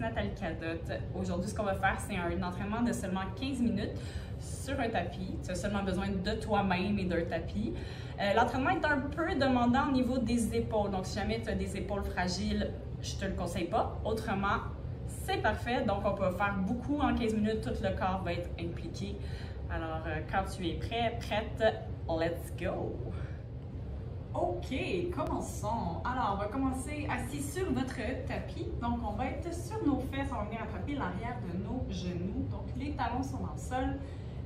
Nathalie Cadotte. Aujourd'hui, ce qu'on va faire, c'est un entraînement de seulement 15 minutes sur un tapis. Tu as seulement besoin de toi-même et d'un tapis. L'entraînement est un peu demandant au niveau des épaules. Donc, si jamais tu as des épaules fragiles, je ne te le conseille pas. Autrement, c'est parfait. Donc, on peut faire beaucoup en 15 minutes. Tout le corps va être impliqué. Alors, quand tu es prêt, prête, let's go! OK, commençons. Alors, on va commencer assis sur votre tapis. Donc, on va être sur nos fesses, on va venir attraper l'arrière de nos genoux. Donc, les talons sont dans le sol.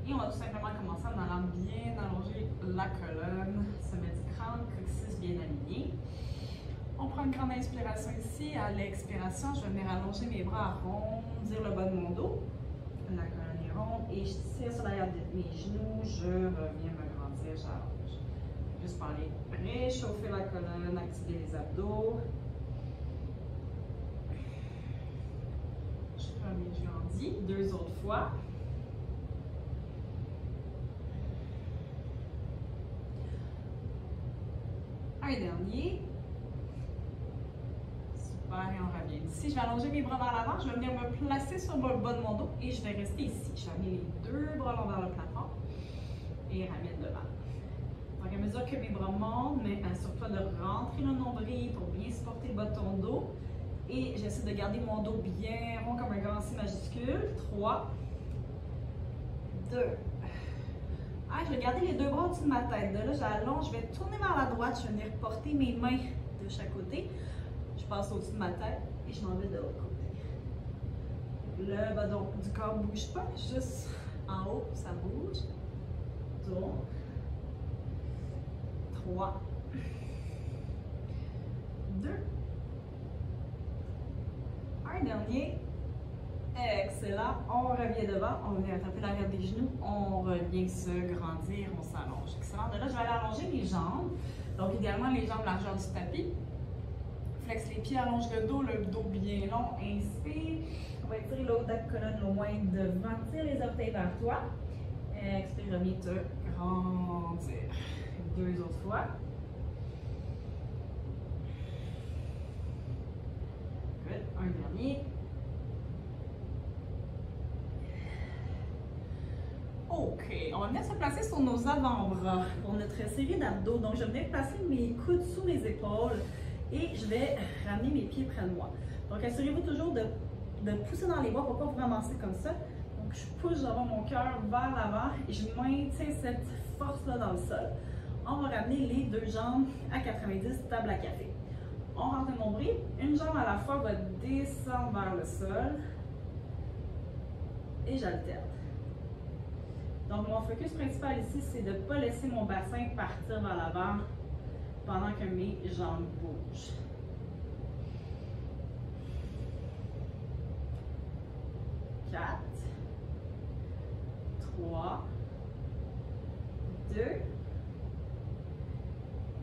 Et on va tout simplement commencer en allant bien allonger la colonne, se mettre du crâne, coccyx bien aligné. On prend une grande inspiration ici. À l'expiration, je vais venir allonger mes bras, arrondir le bas de mon dos. La colonne est ronde et je tire sur l'arrière de mes genoux. Je reviens me grandir, j'allonge. Juste pour aller réchauffer la colonne, activer les abdos. Je reviens, je grandis. 2 autres fois. Un dernier. Super, et on revient. Ici, je vais allonger mes bras vers l'avant. Je vais venir me placer sur le bas de mon dos et je vais rester ici. Je vais amener les 2 bras longs vers le plafond et ramène devant. Donc, à mesure que mes bras montent, mais assure-toi de rentrer le nombril pour bien supporter le bas de ton dos. Et j'essaie de garder mon dos bien rond comme un grand C majuscule. 3, 2. Ah, je vais garder les 2 bras au-dessus de ma tête. De là, j'allonge, je vais tourner vers la droite. Je vais venir porter mes mains de chaque côté. Je passe au-dessus de ma tête et je m'en vais de l'autre côté. Le bas du corps ne bouge pas, juste en haut, ça bouge. Tourne. 3, 2, un dernier. Excellent. On revient devant, on vient attraper l'arrière des genoux, on revient se grandir, on s'allonge. Excellent. De là, je vais aller allonger mes jambes. Donc, idéalement, les jambes largeur du tapis. Flex les pieds, allonge le dos bien long. Inspire. On va étirer le haut de la colonne au moins devant. Tire les orteils vers toi. Expire, reviens te grandir. 2 autres fois. Good. Un dernier. OK. On va venir se placer sur nos avant-bras pour notre série d'abdos. Donc, je vais venir placer mes coudes sous les épaules et je vais ramener mes pieds près de moi. Donc, assurez-vous toujours de pousser dans les bras pour ne pas vous ramasser comme ça. Donc, je pousse devant mon cœur vers l'avant et je maintiens cette force-là dans le sol. On va ramener les 2 jambes à 90, table à café. On rentre le nombril, une jambe à la fois va descendre vers le sol et j'alterne. Donc mon focus principal ici, c'est de ne pas laisser mon bassin partir vers l'avant pendant que mes jambes bougent. 4, 3, 2,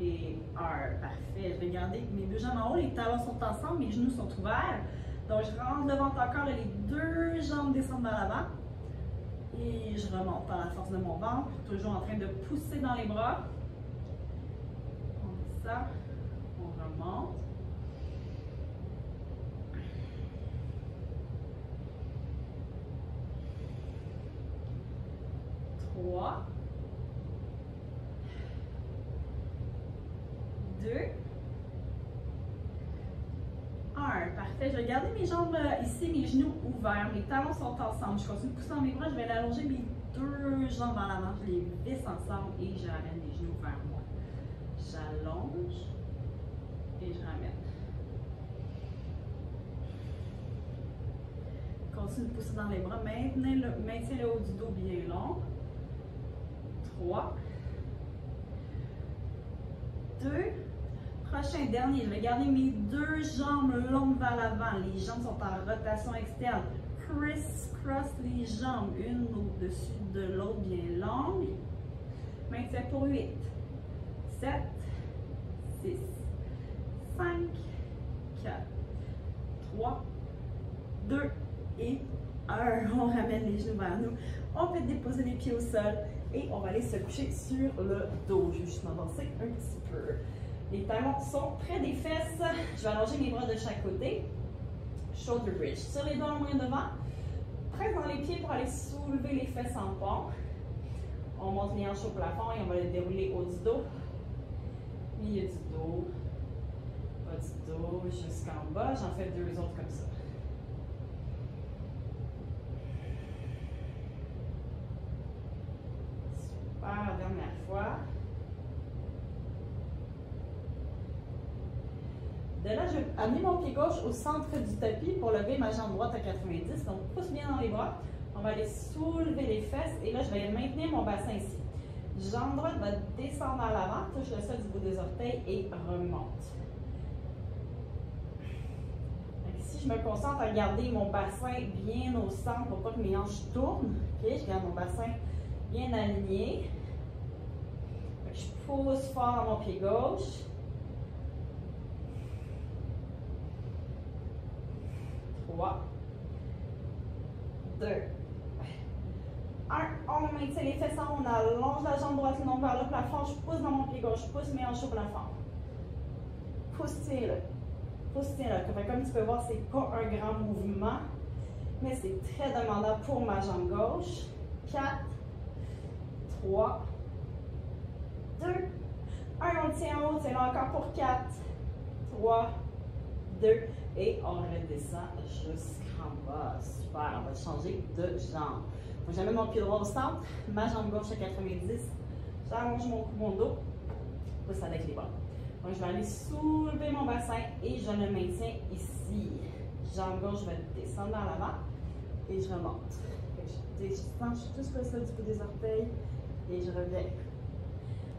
et 1. Parfait. Je vais garder mes 2 jambes en haut, les talons sont ensemble, mes genoux sont ouverts. Donc, je rentre devant ton corps, les 2 jambes descendent vers l'avant. Et je remonte par la force de mon ventre, toujours en train de pousser dans les bras. On fait ça, on remonte. Trois. 2, 1. Parfait. Je vais garder mes jambes ici, mes genoux ouverts. Mes talons sont ensemble. Je continue de pousser dans mes bras. Je vais allonger mes 2 jambes vers l'avant. Je les visse ensemble et je ramène les genoux vers moi. J'allonge et je ramène. Continue de pousser dans les bras. Maintiens le haut du dos bien long. 3, 2, prochain, dernier, je vais garder mes 2 jambes longues vers l'avant. Les jambes sont en rotation externe. Criss-cross les jambes, une au-dessus de l'autre, bien longue. Maintiens pour 8, 7, 6, 5, 4, 3, 2 et 1. On ramène les genoux vers nous. On peut déposer les pieds au sol et on va aller se coucher sur le dos. Je vais juste m'avancer un petit peu. Les talons sont près des fesses. Je vais allonger mes bras de chaque côté. shoulder bridge. Tire les doigts en main devant. Presse dans les pieds pour aller soulever les fesses en pont. On monte les hanches au plafond et on va les dérouler haut du dos. Milieu du dos. Bas du dos jusqu'en bas. J'en fais 2 autres comme ça. Super, dernière fois. De là, je vais amener mon pied gauche au centre du tapis pour lever ma jambe droite à 90. Donc, pousse bien dans les bras. On va aller soulever les fesses et là, je vais maintenir mon bassin ici. Jambe droite va descendre à l'avant, touche le sol du bout des orteils et remonte. Donc, ici, je me concentre à garder mon bassin bien au centre pour pas que mes hanches tournent. Okay, je garde mon bassin bien aligné. Donc, je pousse fort dans mon pied gauche. 3, 2, 1. On maintient les fesses en haut, on allonge la jambe droite, le nom vers le plafond. Je pousse dans mon pied gauche, je pousse mes hanches au plafond. Pousse, tiens-le. Pousse, tiens-le. Comme tu peux voir, c'est pas un grand mouvement, mais c'est très demandant pour ma jambe gauche. 4, 3, 2, 1. On le tient en haut, tiens-le encore pour 4, 3, 2. Et on redescend jusqu'en bas. Super, on va changer de jambe. Donc, j'amène mon pied droit au centre, ma jambe gauche à 90. J'allonge mon dos, pousse avec les bras. Donc, je vais aller soulever mon bassin et je le maintiens ici. Jambe gauche va descendre vers l'avant et je remonte. Je descends juste le sol du bout des orteils et je reviens.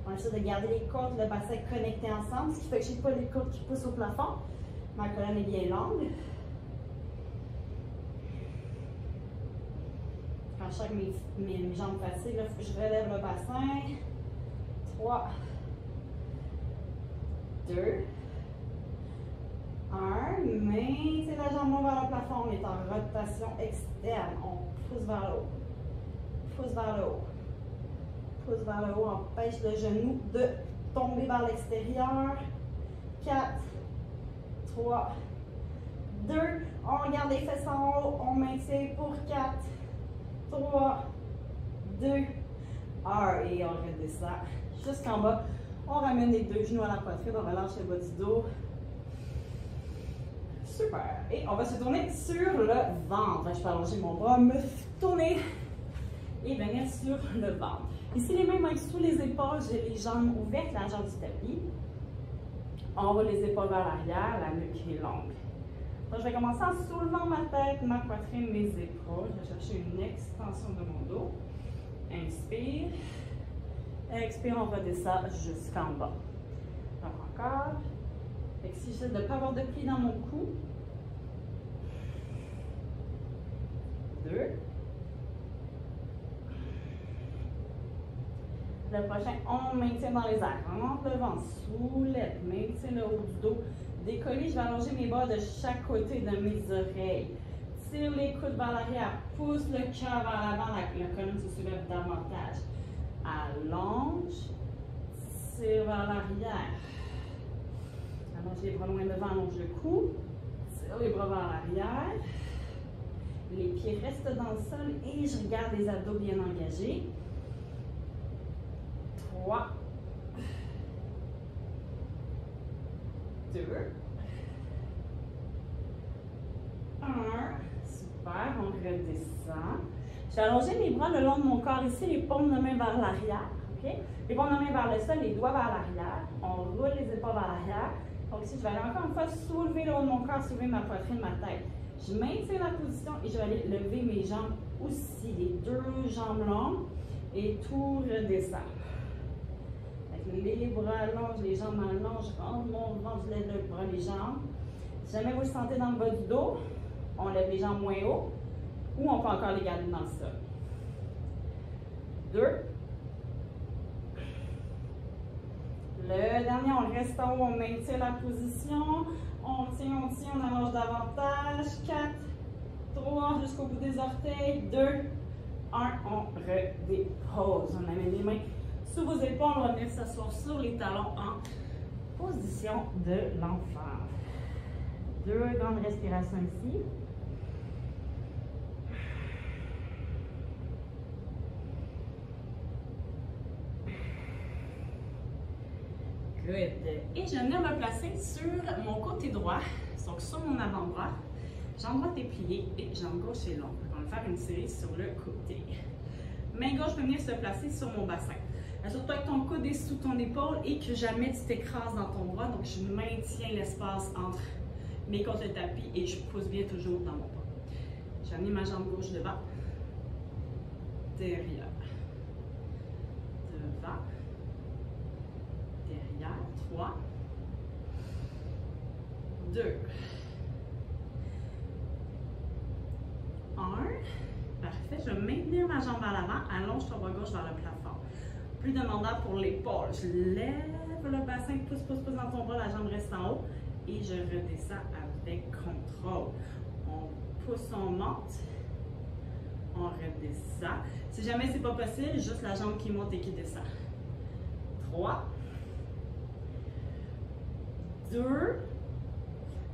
On essaie de garder les côtes, le bassin connectés ensemble, ce qui fait que je n'ai pas les côtes qui poussent au plafond. Ma colonne est bien longue. Quand je sens que mes jambes fatiguent, je relève le bassin. 3, 2, 1. Maintenez la jambe longue vers le plafond. On est en rotation externe. On pousse vers le haut. Pousse vers le haut. Pousse vers le haut. Empêche le genou de tomber vers l'extérieur. 4, 3, 2, on garde les fesses en haut, on maintient pour 4, 3, 2, 1, et on redescend jusqu'en bas. On ramène les 2 genoux à la poitrine, on relâche le bas du dos. Super. Et on va se tourner sur le ventre. Je peux allonger mon bras, me tourner et venir sur le ventre. Ici, les mains sous les épaules, j'ai les jambes ouvertes, la jambe du tapis. On va les épaules vers l'arrière, la nuque est longue. Donc, je vais commencer en soulevant ma tête, ma poitrine, mes épaules. Je vais chercher une extension de mon dos. Inspire. Expire, on redescend jusqu'en bas. Donc, encore. Fait que si j'essaie de ne pas avoir de pli dans mon cou. 2. Le prochain, on maintient dans les airs. Rentre le ventre, soulève, maintient le haut du dos. Décollé, je vais allonger mes bras de chaque côté de mes oreilles. Tire les coudes vers l'arrière, pousse le cœur vers l'avant, la colonne se soulève davantage. Allonge, tire vers l'arrière. Allonge les bras loin devant, allonge le cou. Tire les bras vers l'arrière. Les pieds restent dans le sol et je garde les abdos bien engagés. 3, 2, 1. Super, on redescend. Je vais allonger mes bras le long de mon corps ici, les paumes de main vers l'arrière. Okay? Les paumes de main vers le sol, les doigts vers l'arrière. On roule les épaules vers l'arrière. Donc ici, je vais aller encore une fois soulever le haut de mon corps, soulever ma poitrine, ma tête. Je maintiens la position et je vais aller lever mes jambes aussi, les 2 jambes longues et tout redescend. Les bras allongent, les jambes allongent, je rentre mon ventre, je lève le bras, les jambes. Si jamais vous le sentez dans le bas du dos, on lève les jambes moins haut ou on peut encore les garder dans le sol. 2. Le dernier, on reste en haut, on maintient la position. On tient, on allonge davantage. 4, 3, jusqu'au bout des orteils. 2, 1, on redépose. On amène les mains sous vos épaules, on va venir s'asseoir sur les talons en position de l'enfant. 2, 2 grandes respirations ici. Good. Et je viens me placer sur mon côté droit, donc sur mon avant-bras. Jambe droite est pliée et jambe gauche est longue. On va faire une série sur le côté. Main gauche peut venir se placer sur mon bassin. Assure-toi que ton coude est sous ton épaule et que jamais tu t'écrases dans ton bras. Donc, je maintiens l'espace entre mes côtes de tapis et je pousse bien toujours dans mon bras. J'ai amené ma jambe gauche devant, derrière, devant, derrière. 3, 2, 1. Parfait. Je vais maintenir ma jambe à l'avant. Allonge ton bras gauche vers le plafond. Plus demandant pour l'épaule. Je lève le bassin, pousse dans ton bras, la jambe reste en haut et je redescends avec contrôle. On pousse, on monte, on redescend. Si jamais c'est pas possible, juste la jambe qui monte et qui descend. 3, 2,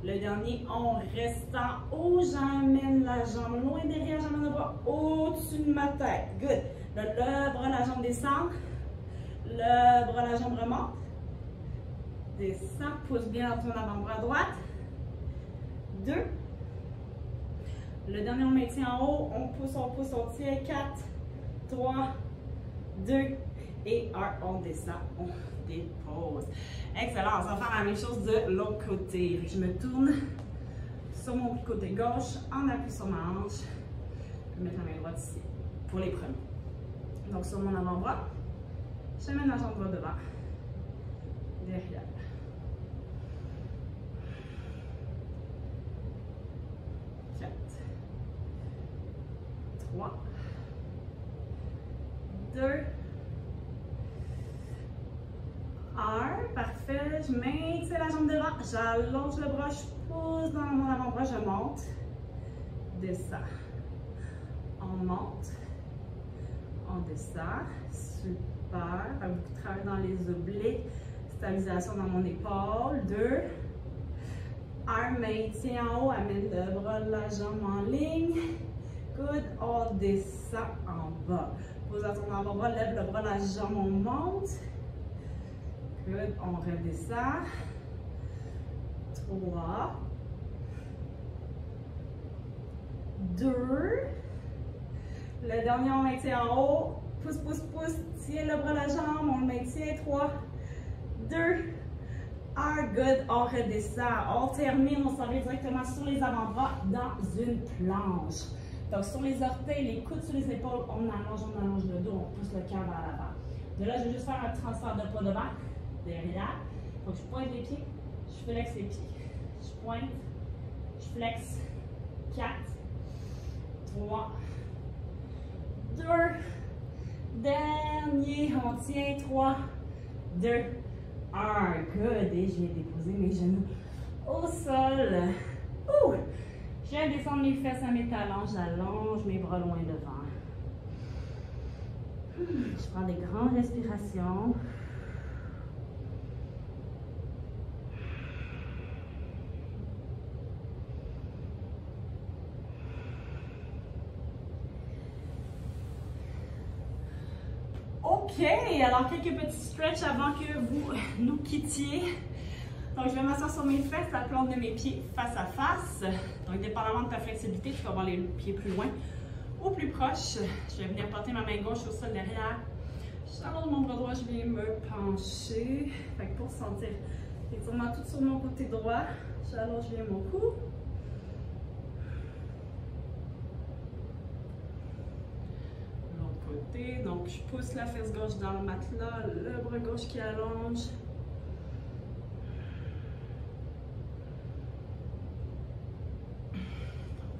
le dernier, on reste en haut, j'emmène la jambe loin derrière, j'emmène le bras au-dessus de ma tête. Good. Le bras, la jambe descend. Le bras, la jambe remonte. Descend, pousse bien dans ton avant-bras droite. 2. Le dernier, on maintient en haut. On pousse, on tient. 4, 3, 2 et 1. On descend, on dépose. Excellent. On va faire la même chose de l'autre côté. Je me tourne sur mon côté gauche en appui sur ma hanche. Je vais mettre la main droite ici pour les premiers. Donc, sur mon avant-bras, je mets ma jambe droite devant, derrière. 4, 3, 2, 1. Parfait. Je maintiens la jambe devant, j'allonge le bras, je pousse dans mon avant-bras, je monte, descends. On monte. On descend, super, beaucoup de travail dans les obliques, stabilisation dans mon épaule, 2, 1, maintien en haut, amène le bras, la jambe en ligne, good, on descend en bas, pose à ton avant-bras, lève le bras, la jambe, on monte, good, on redescend, 3, 2, le dernier, on maintient en haut. Pousse, tiens le bras, la jambe, on le maintient. 3, 2, 1. Good. On redescend. On termine. On s'en va directement sur les avant-bras dans une planche. Donc, sur les orteils, les coudes sur les épaules, on allonge le dos, on pousse le cœur vers l'avant. De là, je vais juste faire un transfert de poids devant, derrière. Donc, je pointe les pieds, je flexe les pieds. Je pointe, je flexe. 4, 3, 2, dernier, on tient, 3, 2, 1, good, et j'ai déposé mes genoux au sol. Je viens descendre mes fesses à mes talons, j'allonge mes bras loin devant. Je prends des grandes respirations. OK, alors quelques petits stretches avant que vous nous quittiez. Donc, je vais m'asseoir sur mes fesses, la plante de mes pieds face à face. Donc, dépendamment de ta flexibilité, tu peux avoir les pieds plus loin ou plus proches. Je vais venir porter ma main gauche au sol derrière. J'allonge mon bras droit, je viens me pencher. Fait que pour sentir effectivement tout sur mon côté droit, j'allonge bien mon cou. Côté. Donc, je pousse la fesse gauche dans le matelas, le bras gauche qui allonge.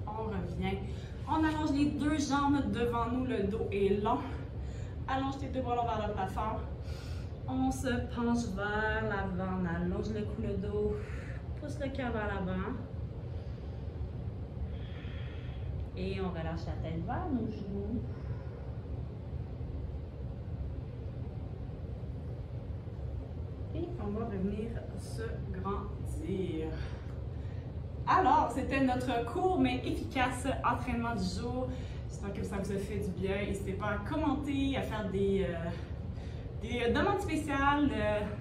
On revient. On allonge les deux jambes devant nous, le dos est long. Allonge tes deux bras vers le plafond. On se penche vers l'avant, on allonge le cou, le dos, pousse le cœur vers l'avant. Et on relâche la tête vers nos genoux. Et on va revenir se grandir. Alors, c'était notre court mais efficace entraînement du jour. J'espère que ça vous a fait du bien. N'hésitez pas à commenter, à faire des demandes spéciales.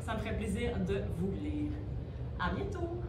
Ça me ferait plaisir de vous lire. À bientôt!